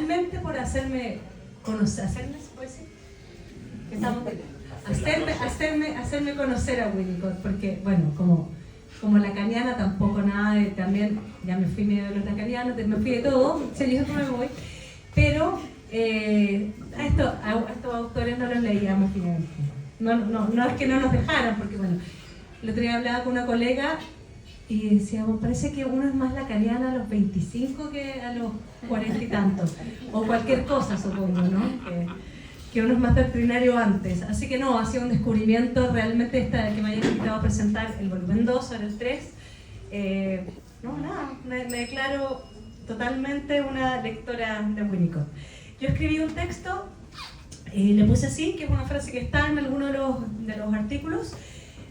realmente por hacerme conocer, hacerme conocer a Winnicott, porque bueno, como lacaniana tampoco nada de, también ya me fui medio de los lacanianos, me fui de todo, yo no me voy, pero a estos autores no los leíamos finalmente. No es que no nos dejaran, porque bueno, el otro día hablaba con una colega y decíamos, parece que uno es más lacaniana a los 25 que a los 40 y tantos, o cualquier cosa supongo, ¿no? Que uno es más doctrinario antes. Así que no, ha sido un descubrimiento realmente que me hayan invitado a presentar el volumen 2, ahora el 3. Me declaro totalmente una lectora de Winnicott. Yo escribí un texto, le puse así, que es una frase que está en alguno de los artículos,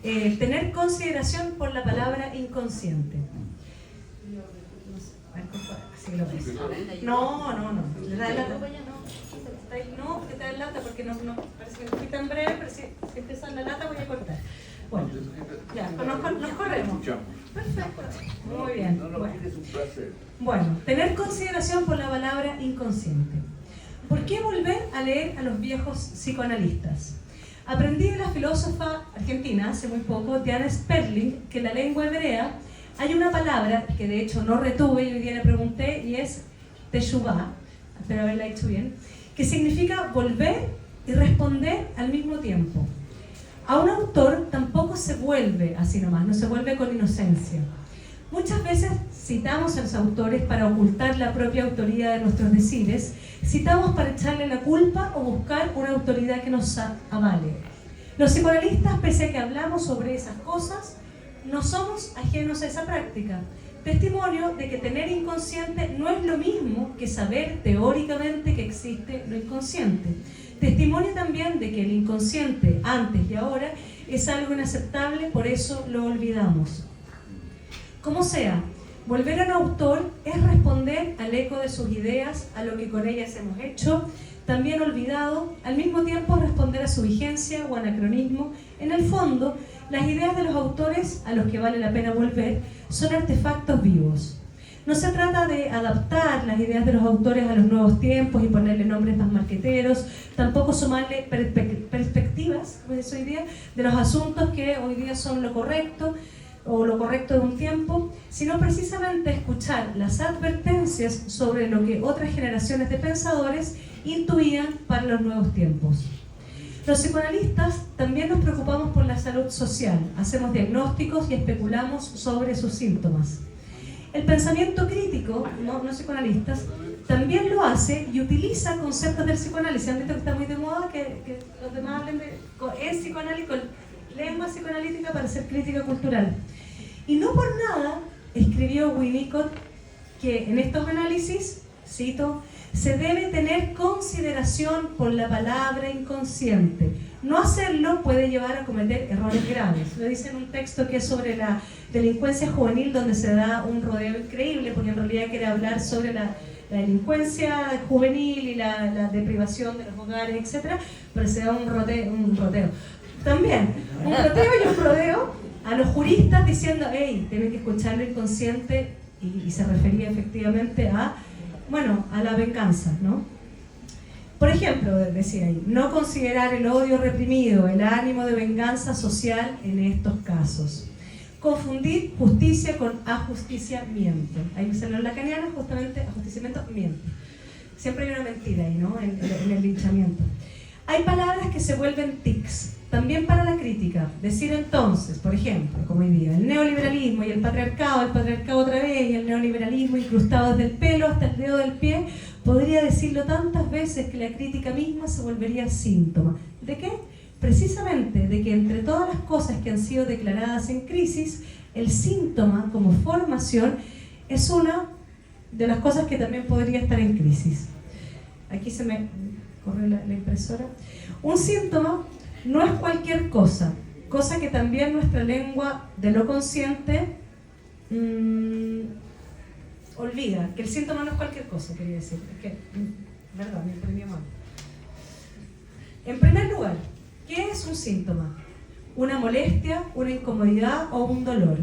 tener consideración por la palabra inconsciente. Así lo ves. No. No, que te da lata porque no parece que no fui tan breve, pero si empieza la lata voy a cortar. Bueno, ya, nos corremos. Perfecto, muy bien. Bueno, tener consideración por la palabra inconsciente. ¿Por qué volver a leer a los viejos psicoanalistas? Aprendí de la filósofa argentina hace muy poco, Diana Sperling, que en la lengua hebrea hay una palabra que de hecho no retuve y hoy día le pregunté, y es teshuvá, espero haberla dicho bien, que significa volver y responder al mismo tiempo. A un autor tampoco se vuelve así nomás, no se vuelve con inocencia. Muchas veces citamos a los autores para ocultar la propia autoría de nuestros decires, citamos para echarle la culpa o buscar una autoridad que nos avale. Los psicoanalistas, pese a que hablamos sobre esas cosas, no somos ajenos a esa práctica. Testimonio de que tener inconsciente no es lo mismo que saber teóricamente que existe lo inconsciente. Testimonio también de que el inconsciente, antes y ahora, es algo inaceptable, por eso lo olvidamos. Como sea, volver a un autor es responder al eco de sus ideas, a lo que con ellas hemos hecho, también olvidado, al mismo tiempo responder a su vigencia o anacronismo. En el fondo, las ideas de los autores a los que vale la pena volver son artefactos vivos. No se trata de adaptar las ideas de los autores a los nuevos tiempos y ponerle nombres más marqueteros, tampoco sumarle perspectivas, como es hoy día, de los asuntos que hoy día son lo correcto o lo correcto de un tiempo, sino precisamente escuchar las advertencias sobre lo que otras generaciones de pensadores intuían para los nuevos tiempos. Los psicoanalistas también nos preocupamos por la salud social, hacemos diagnósticos y especulamos sobre sus síntomas. El pensamiento crítico, no psicoanalistas, también lo hace y utiliza conceptos del psicoanálisis. Han visto que está muy de moda que los demás hablen de psicoanálisis, con lengua psicoanalítica para hacer crítica cultural. Y no por nada escribió Winnicott que en estos análisis, cito, se debe tener consideración por la palabra inconsciente. No hacerlo puede llevar a cometer errores graves. Lo dice en un texto que es sobre la delincuencia juvenil, donde se da un rodeo increíble, porque en realidad quiere hablar sobre la delincuencia juvenil y la deprivación de los hogares, etc. Pero se da un rodeo. También, un rodeo y un rodeo a los juristas diciendo, hey, tienen que escuchar lo inconsciente, y se refería efectivamente a la venganza, ¿no? Por ejemplo, decía ahí, no considerar el odio reprimido, el ánimo de venganza social en estos casos. Confundir justicia con ajusticiamiento. Ahí se lo lacaniano, justamente, ajusticiamiento, miente. Siempre hay una mentira ahí, ¿no? En el linchamiento. Hay palabras que se vuelven tics, también para la crítica. Decir entonces, por ejemplo, como hoy día, el neoliberalismo y el patriarcado otra vez, y el neoliberalismo incrustado desde el pelo hasta el dedo del pie, podría decirlo tantas veces que la crítica misma se volvería síntoma. ¿De qué? Precisamente de que entre todas las cosas que han sido declaradas en crisis, el síntoma como formación es una de las cosas que también podría estar en crisis. Aquí se me corre la impresora. Un síntoma no es cualquier cosa que también nuestra lengua de lo consciente olvida, que el síntoma no es cualquier cosa, quería decir. Es que, verdad, me entendí mal. En primer lugar, ¿qué es un síntoma? ¿Una molestia, una incomodidad o un dolor?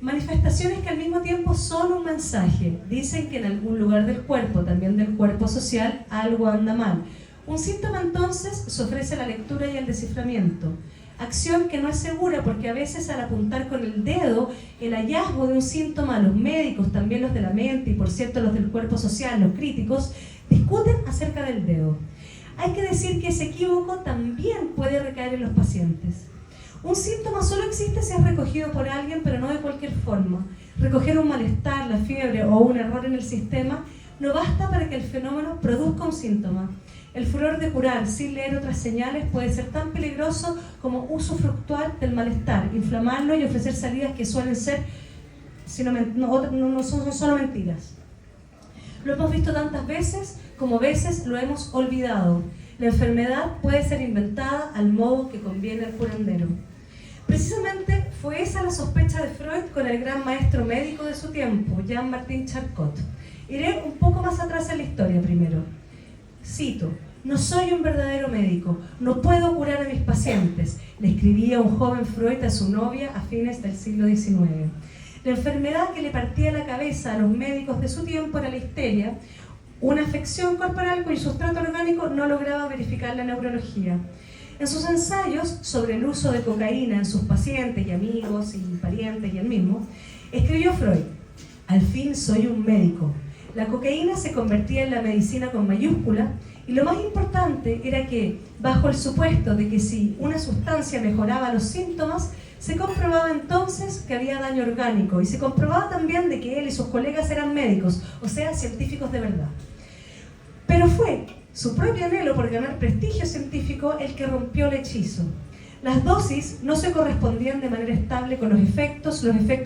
Manifestaciones que al mismo tiempo son un mensaje. Dicen que en algún lugar del cuerpo, también del cuerpo social, algo anda mal. Un síntoma entonces se ofrece la lectura y el desciframiento. Acción que no es segura porque a veces al apuntar con el dedo el hallazgo de un síntoma, los médicos, también los de la mente y por cierto los del cuerpo social, los críticos, discuten acerca del dedo. Hay que decir que ese equívoco también puede recaer en los pacientes. Un síntoma solo existe si es recogido por alguien, pero no de cualquier forma. Recoger un malestar, la fiebre o un error en el sistema no basta para que el fenómeno produzca un síntoma. El furor de curar sin leer otras señales puede ser tan peligroso como usufructuar del malestar, inflamarlo y ofrecer salidas que suelen ser, no son solo mentiras. Lo hemos visto tantas veces como veces lo hemos olvidado. La enfermedad puede ser inventada al modo que conviene al curandero. Precisamente fue esa la sospecha de Freud con el gran maestro médico de su tiempo, Jean-Martin Charcot. Iré un poco más atrás en la historia primero. Cito: no soy un verdadero médico, no puedo curar a mis pacientes, le escribía un joven Freud a su novia a fines del siglo XIX. La enfermedad que le partía la cabeza a los médicos de su tiempo era la histeria, una afección corporal cuyo sustrato orgánico no lograba verificar la neurología. En sus ensayos sobre el uso de cocaína en sus pacientes y amigos y parientes y él mismo, escribió Freud: al fin soy un médico. La cocaína se convertía en la medicina con mayúscula y lo más importante era que, bajo el supuesto de que si una sustancia mejoraba los síntomas, se comprobaba entonces que había daño orgánico y se comprobaba también de que él y sus colegas eran médicos, o sea, científicos de verdad. Pero fue su propio anhelo por ganar prestigio científico el que rompió el hechizo. Las dosis no se correspondían de manera estable con los efectos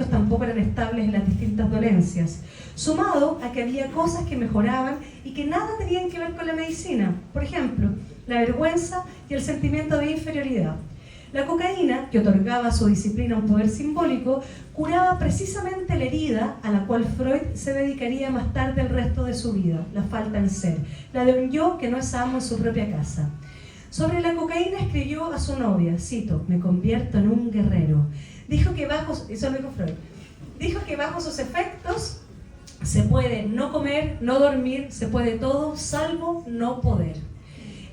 tampoco eran estables en las distintas dolencias, sumado a que había cosas que mejoraban y que nada tenían que ver con la medicina, por ejemplo, la vergüenza y el sentimiento de inferioridad. La cocaína, que otorgaba a su disciplina un poder simbólico, curaba precisamente la herida a la cual Freud se dedicaría más tarde el resto de su vida, la falta en ser, la de un yo que no es amo en su propia casa. Sobre la cocaína escribió a su novia, cito: me convierto en un guerrero. Dijo que bajo sus efectos se puede no comer, no dormir, se puede todo, salvo no poder.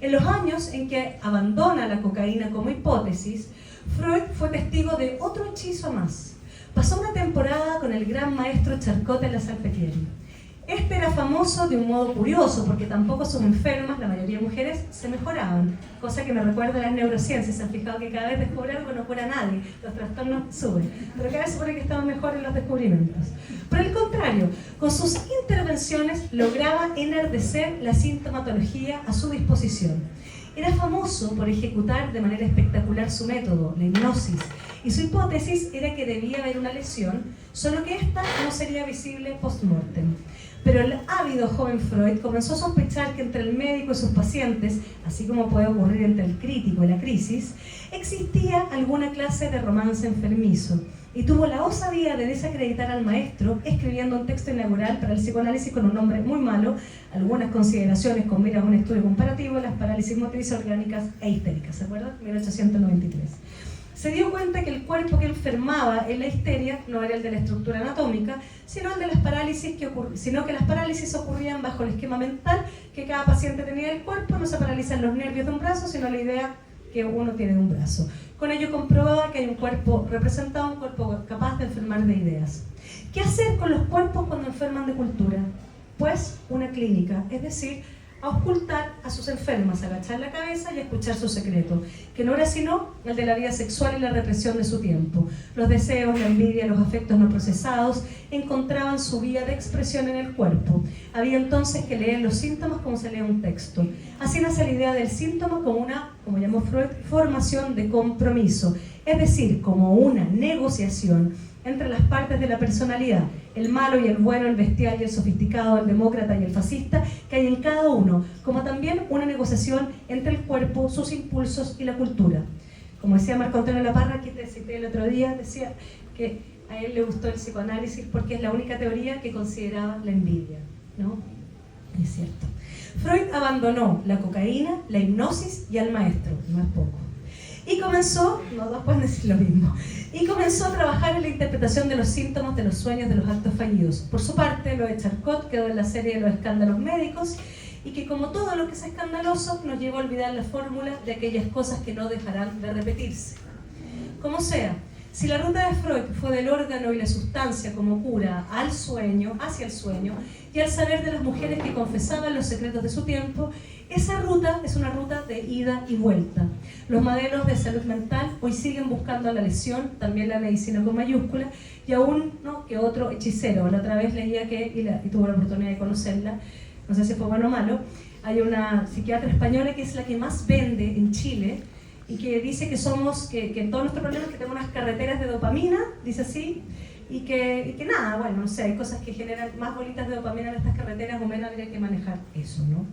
En los años en que abandona la cocaína como hipótesis, Freud fue testigo de otro hechizo más. Pasó una temporada con el gran maestro Charcot en la Salpêtrière. Este era famoso de un modo curioso, porque tampoco sus enfermas, la mayoría de mujeres, se mejoraban, cosa que me recuerda a las neurociencias. Se han fijado que cada vez descubre algo no cura a nadie, los trastornos suben, pero cada vez supone que estaban mejores los descubrimientos. Por el contrario, con sus intervenciones lograba enardecer la sintomatología a su disposición. Era famoso por ejecutar de manera espectacular su método, la hipnosis, y su hipótesis era que debía haber una lesión, solo que esta no sería visible post-mortem. Pero el ávido joven Freud comenzó a sospechar que entre el médico y sus pacientes, así como puede ocurrir entre el crítico y la crisis, existía alguna clase de romance enfermizo, y tuvo la osadía de desacreditar al maestro escribiendo un texto inaugural para el psicoanálisis con un nombre muy malo, algunas consideraciones con miras a un estudio comparativo de las parálisis motrices orgánicas e histéricas, ¿se acuerdan? 1893. Se dio cuenta que el cuerpo que enfermaba en la histeria no era el de la estructura anatómica, sino el de las parálisis sino que las parálisis ocurrían bajo el esquema mental que cada paciente tenía del cuerpo. No se paralizan los nervios de un brazo, sino la idea que uno tiene de un brazo. Con ello comprobaba que hay un cuerpo representado, un cuerpo capaz de enfermar de ideas. ¿Qué hacer con los cuerpos cuando enferman de cultura? Pues una clínica, es decir, a ocultar a sus enfermas, a agachar la cabeza y a escuchar su secreto, que no era sino el de la vida sexual y la represión de su tiempo. Los deseos, la envidia, los afectos no procesados encontraban su vía de expresión en el cuerpo. Había entonces que leer los síntomas como se lee un texto. Así nace la idea del síntoma como una, como llamó Freud, formación de compromiso, es decir, como una negociación entre las partes de la personalidad, el malo y el bueno, el bestial y el sofisticado, el demócrata y el fascista, que hay en cada uno, como también una negociación entre el cuerpo, sus impulsos y la cultura. Como decía Marco Antonio Laparra, que te cité el otro día, decía que a él le gustó el psicoanálisis porque es la única teoría que consideraba la envidia, ¿no? Es cierto. Freud abandonó la cocaína, la hipnosis y al maestro, no es poco. Y comenzó, no dos pueden decir lo mismo, y comenzó a trabajar en la interpretación de los síntomas de los sueños de los actos fallidos. Por su parte, lo de Charcot quedó en la serie de los escándalos médicos, y que como todo lo que es escandaloso nos lleva a olvidar la fórmula de aquellas cosas que no dejarán de repetirse. Como sea, si la ruta de Freud fue del órgano y la sustancia como cura al sueño, hacia el sueño, y al saber de las mujeres que confesaban los secretos de su tiempo, esa ruta es una ruta de ida y vuelta. Los modelos de salud mental hoy siguen buscando la lesión, también la medicina con mayúscula, y aún no que otro hechicero. La otra vez leía que, y tuve la oportunidad de conocerla, no sé si fue bueno o malo, hay una psiquiatra española que es la que más vende en Chile, y que dice que somos, que en todos nuestros problemas que tenemos unas carreteras de dopamina, dice así, y que nada, bueno, no sé, hay cosas que generan más bolitas de dopamina en estas carreteras, o menos habría que manejar eso, ¿no?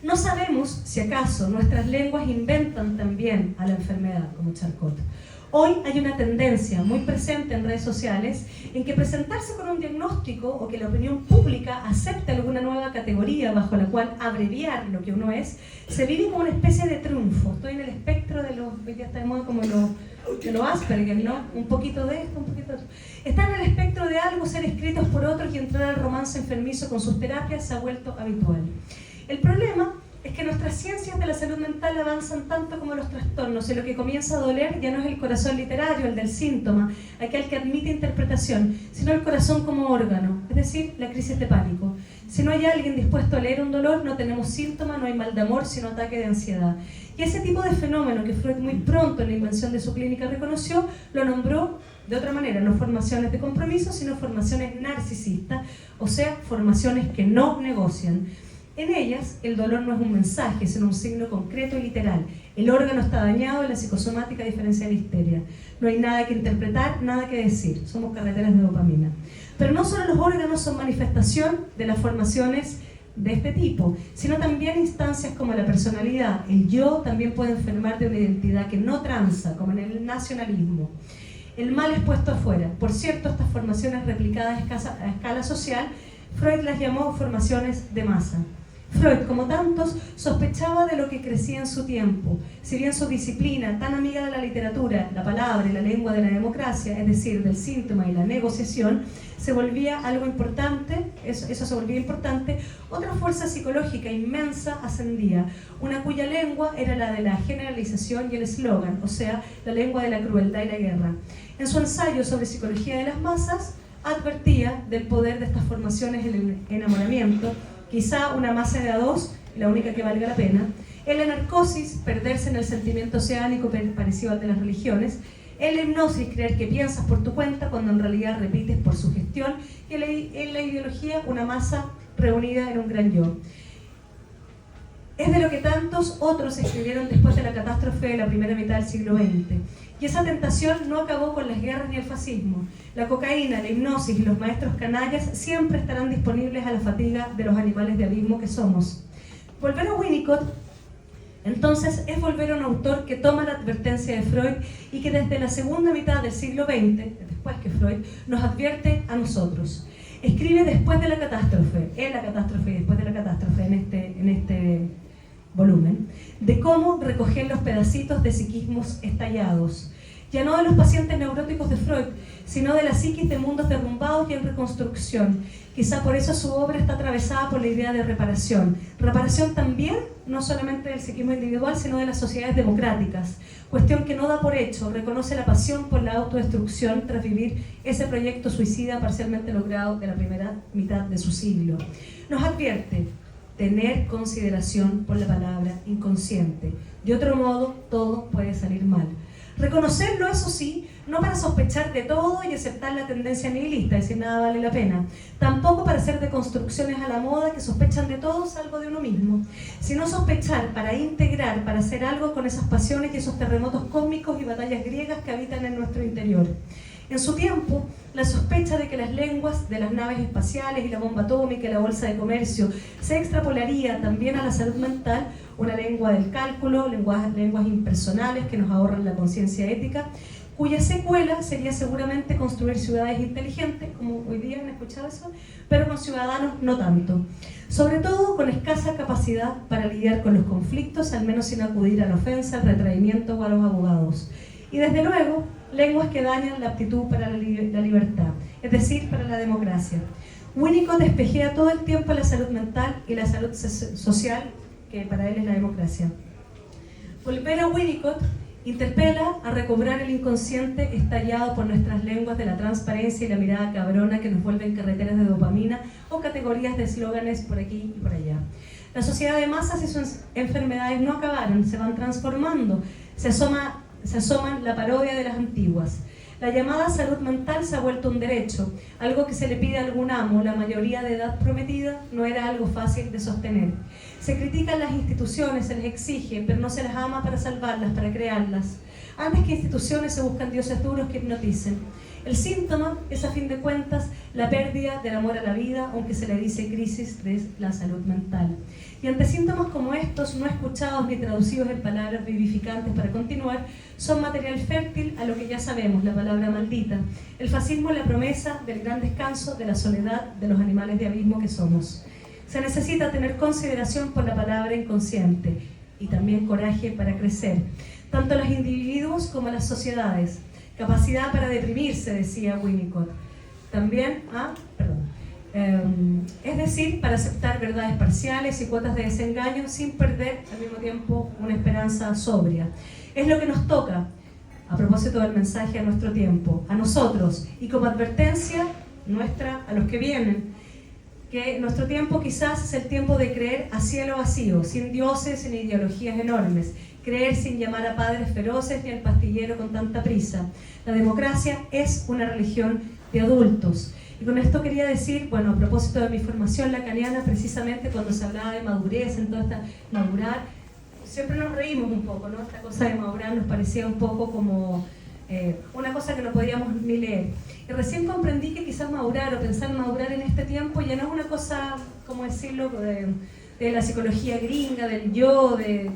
No sabemos si acaso nuestras lenguas inventan también a la enfermedad, como Charcot. Hoy hay una tendencia muy presente en redes sociales en que presentarse con un diagnóstico o que la opinión pública acepte alguna nueva categoría bajo la cual abreviar lo que uno es, se vive como una especie de triunfo. Estoy en el espectro de los, hoy día está de moda como lo Asperger, ¿no? Un poquito de esto, un poquito de esto. Estar en el espectro de algo, ser escritos por otros y entrar al romance enfermizo con sus terapias se ha vuelto habitual. El problema es que nuestras ciencias de la salud mental avanzan tanto como los trastornos, y lo que comienza a doler ya no es el corazón literario, el del síntoma, aquel que admite interpretación, sino el corazón como órgano, es decir, la crisis de pánico. Si no hay alguien dispuesto a leer un dolor, no tenemos síntoma, no hay mal de amor, sino ataque de ansiedad. Y ese tipo de fenómeno que Freud muy pronto en la invención de su clínica reconoció, lo nombró de otra manera, no formaciones de compromiso, sino formaciones narcisistas, o sea, formaciones que no negocian. En ellas, el dolor no es un mensaje, sino un signo concreto y literal. El órgano está dañado y la psicosomática, a diferencia de la histeria. No hay nada que interpretar, nada que decir. Somos carreteras de dopamina. Pero no solo los órganos son manifestación de las formaciones de este tipo, sino también instancias como la personalidad. El yo también puede enfermar de una identidad que no transa, como en el nacionalismo. El mal es puesto afuera. Por cierto, estas formaciones replicadas a escala social, Freud las llamó formaciones de masa. Freud, como tantos, sospechaba de lo que crecía en su tiempo. Si bien su disciplina, tan amiga de la literatura, la palabra y la lengua de la democracia, es decir, del síntoma y la negociación, se volvía algo importante, eso se volvía importante, otra fuerza psicológica inmensa ascendía, una cuya lengua era la de la generalización y el eslogan, o sea, la lengua de la crueldad y la guerra. En su ensayo sobre psicología de las masas, advertía del poder de estas formaciones en el enamoramiento, quizá una masa de a dos, la única que valga la pena, en la narcosis, perderse en el sentimiento oceánico parecido al de las religiones, en la hipnosis, creer que piensas por tu cuenta cuando en realidad repites por sugestión, y en la ideología, una masa reunida en un gran yo. Es de lo que tantos otros escribieron después de la catástrofe de la primera mitad del siglo XX. Y esa tentación no acabó con las guerras ni el fascismo. La cocaína, la hipnosis y los maestros canallas siempre estarán disponibles a la fatiga de los animales de abismo que somos. Volver a Winnicott, entonces, es volver a un autor que toma la advertencia de Freud y que desde la segunda mitad del siglo XX, después que Freud, nos advierte a nosotros. Escribe después de la catástrofe, en la catástrofe y después de la catástrofe, en este volumen, de cómo recoger los pedacitos de psiquismos estallados, ya no de los pacientes neuróticos de Freud, sino de la psiquis de mundos derrumbados y en reconstrucción. Quizá por eso su obra está atravesada por la idea de reparación. Reparación también, no solamente del psiquismo individual, sino de las sociedades democráticas. Cuestión que no da por hecho, reconoce la pasión por la autodestrucción tras vivir ese proyecto suicida parcialmente logrado de la primera mitad de su siglo. Nos advierte: tener consideración por la palabra inconsciente. De otro modo, todo puede salir mal. Reconocerlo, eso sí, no para sospechar de todo y aceptar la tendencia nihilista, es decir, nada vale la pena. Tampoco para hacer deconstrucciones a la moda que sospechan de todo salvo de uno mismo. Sino sospechar para integrar, para hacer algo con esas pasiones y esos terremotos cósmicos y batallas griegas que habitan en nuestro interior. En su tiempo, la sospecha de que las lenguas de las naves espaciales y la bomba atómica y la bolsa de comercio se extrapolaría también a la salud mental, una lengua del cálculo, lenguas impersonales que nos ahorran la conciencia ética, cuya secuela sería seguramente construir ciudades inteligentes, como hoy día han escuchado eso, pero con ciudadanos no tanto. Sobre todo con escasa capacidad para lidiar con los conflictos, al menos sin acudir a la ofensa, al retraimiento o a los abogados. Y desde luego, lenguas que dañan la aptitud para la libertad, es decir, para la democracia. Winnicott despejea todo el tiempo la salud mental y la salud social, que para él es la democracia. Volver a Winnicott interpela a recobrar el inconsciente estallado por nuestras lenguas de la transparencia y la mirada cabrona que nos vuelven carreteras de dopamina o categorías de eslóganes por aquí y por allá. La sociedad de masas y sus enfermedades no acabaron, se van transformando, se asoman la parodia de las antiguas. La llamada salud mental se ha vuelto un derecho, algo que se le pide a algún amo. La mayoría de edad prometida no era algo fácil de sostener. Se critican las instituciones, se les exige, pero no se las ama para salvarlas, para crearlas. Antes que instituciones se buscan dioses duros que hipnoticen. El síntoma es, a fin de cuentas, la pérdida del amor a la vida, aunque se le dice crisis de la salud mental. Y ante síntomas como estos, no escuchados ni traducidos en palabras vivificantes para continuar, son material fértil a lo que ya sabemos, la palabra maldita. El fascismo es la promesa del gran descanso, de la soledad, de los animales de abismo que somos. Se necesita tener consideración por la palabra inconsciente y también coraje para crecer, tanto los individuos como las sociedades. Capacidad para deprimirse, decía Winnicott. También, es decir, para aceptar verdades parciales y cuotas de desengaño sin perder al mismo tiempo una esperanza sobria. Es lo que nos toca, a propósito del mensaje a nuestro tiempo, a nosotros, y como advertencia nuestra a los que vienen, que nuestro tiempo quizás es el tiempo de creer a cielo vacío, sin dioses, sin ideologías enormes, creer sin llamar a padres feroces ni al pastillero con tanta prisa. La democracia es una religión de adultos. Y con esto quería decir, bueno, a propósito de mi formación lacaniana, precisamente cuando se hablaba de madurez, en toda esta madurar, siempre nos reímos un poco, ¿no? Esta cosa de madurar nos parecía un poco como una cosa que no podíamos ni leer. Y recién comprendí que quizás madurar o pensar madurar en este tiempo ya no es una cosa, ¿cómo decirlo?, de la psicología gringa, del yo, de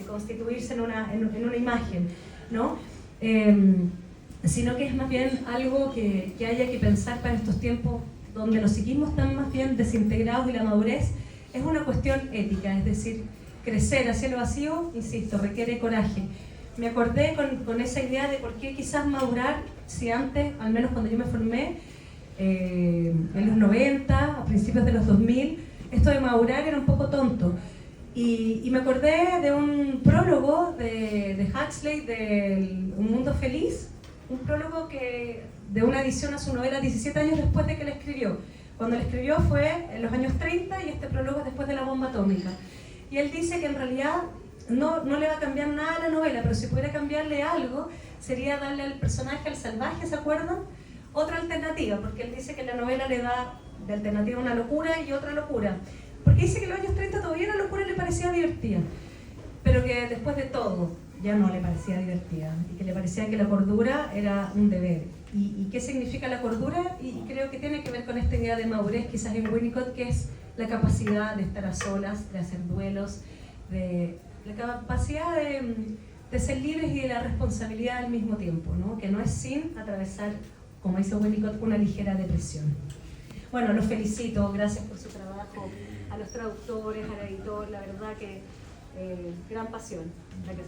constituirse en una imagen, ¿no? Sino que es más bien algo que haya que pensar para estos tiempos donde los psiquismos están más bien desintegrados y la madurez es una cuestión ética, es decir, crecer hacia lo vacío, insisto, requiere coraje. Me acordé con esa idea de por qué quizás madurar, si antes, al menos cuando yo me formé, en los 90, a principios de los 2000, esto de madurar era un poco tonto. Y me acordé de un prólogo de Huxley, de Un Mundo Feliz, un prólogo de una edición a su novela 17 años después de que la escribió. Cuando la escribió fue en los años 30 y este prólogo es después de la bomba atómica. Y él dice que en realidad no le va a cambiar nada a la novela, pero si pudiera cambiarle algo, sería darle al personaje, al salvaje, ¿se acuerdan?, otra alternativa, porque él dice que la novela le da de alternativa una locura y otra locura. Porque dice que en los años 30 todavía la locura le parecía divertida, pero que después de todo ya no le parecía divertida, y que le parecía que la cordura era un deber. ¿Y qué significa la cordura? Y creo que tiene que ver con esta idea de madurez, quizás en Winnicott, que es la capacidad de estar a solas, de hacer duelos, de la capacidad de ser libres y de la responsabilidad al mismo tiempo, ¿no? Que no es sin atravesar, como dice Winnicott, una ligera depresión. Bueno, los felicito, gracias por su trabajo, a los traductores, al editor, la verdad que gran pasión la que